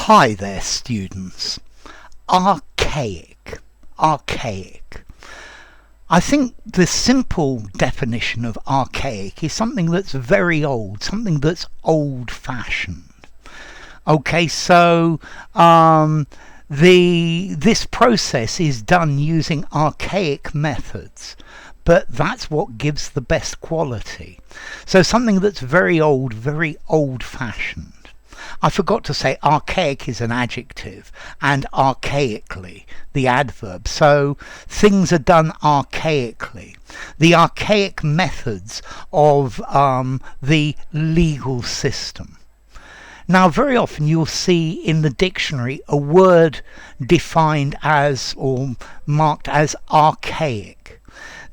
Hi there, students. Archaic. Archaic. I think the simple definition of archaic is something that's very old, something that's old-fashioned. Okay, so this process is done using archaic methods, but that's what gives the best quality. So something that's very old-fashioned. I forgot to say archaic is an adjective and archaically the adverb. So things are done archaically. The archaic methods of the legal system. Now, very often you'll see in the dictionary a word defined as or marked as archaic.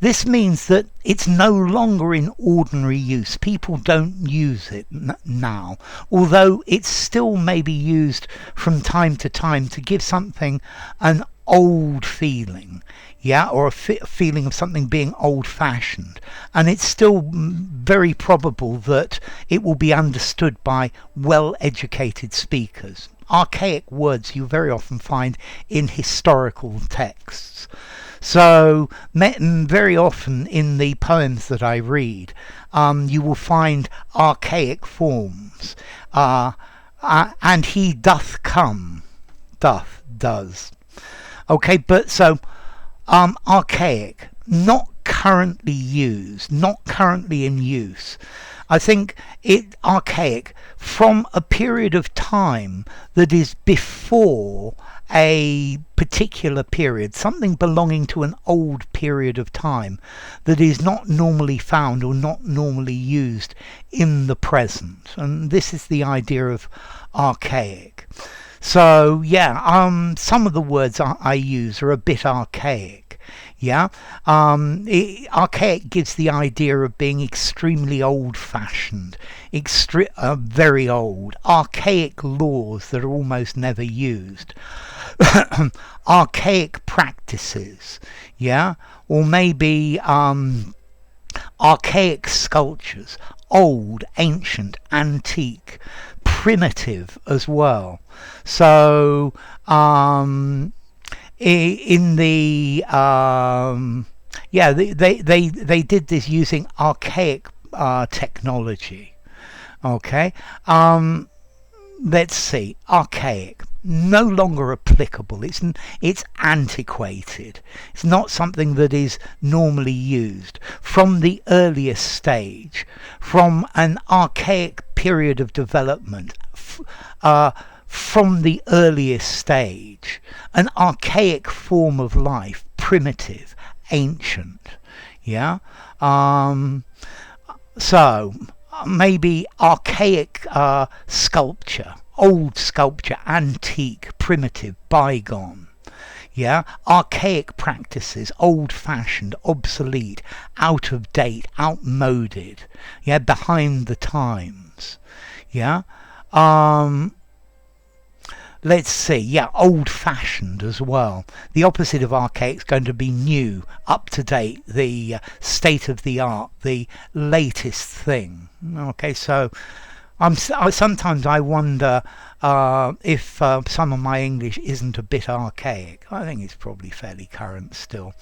This means that it's no longer in ordinary use. People don't use it now, although it still may be used from time to time to give something an old feeling, yeah, or a feeling of something being old-fashioned. And it's still very probable that it will be understood by well-educated speakers. Archaic words you very often find in historical texts. So very often in the poems that I read, you will find archaic forms. And he doth come, does. Okay, but so archaic, not currently used, not currently in use. I think it archaic from a period of time that is before a particular period, something belonging to an old period of time that is not normally found or not normally used in the present. And this is the idea of archaic. So yeah, some of the words I use are a bit archaic. Yeah, archaic gives the idea of being extremely old-fashioned, very old, archaic laws that are almost never used, archaic practices, yeah, or maybe archaic sculptures, old, ancient, antique, primitive as well. So in the they did this using archaic technology. Okay, let's see, archaic, no longer applicable. It's antiquated. It's not something that is normally used. From the earliest stage, from an archaic period of development, from the earliest stage, an archaic form of life, primitive, ancient, yeah. So maybe archaic sculpture, old sculpture, antique, primitive, bygone, yeah. Archaic practices, old-fashioned, obsolete, out of date, outmoded, yeah, behind the times, yeah. Let's see, yeah, old-fashioned as well. The opposite of archaic is going to be new, up-to-date, the state-of-the-art, the latest thing. Okay, so sometimes I wonder if some of my English isn't a bit archaic. I think it's probably fairly current still.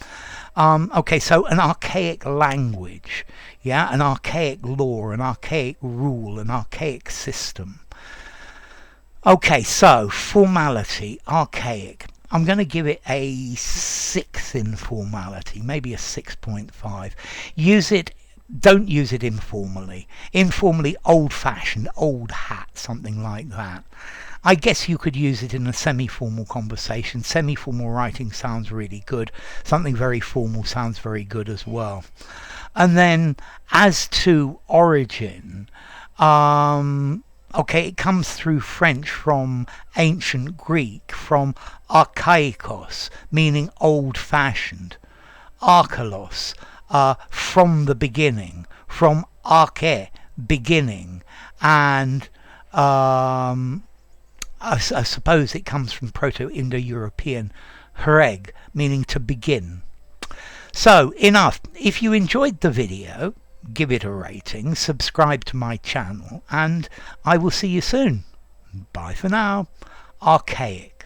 Okay, so an archaic language, yeah, an archaic law, an archaic rule, an archaic system. Okay, so formality, archaic. I'm going to give it a 6 in formality, maybe a 6.5. Don't use it informally. Informally, old-fashioned, old hat, something like that. I guess you could use it in a semi-formal conversation. Semi-formal writing sounds really good. Something very formal sounds very good as well. And then, as to origin, okay, it comes through French from ancient Greek, from archaikos, meaning old-fashioned. Archalos, from the beginning, from arche, beginning, and I suppose it comes from Proto-Indo-European hreg, meaning to begin. So, enough. If you enjoyed the video, give it a rating, subscribe to my channel, and I will see you soon. Bye for now. Archaic.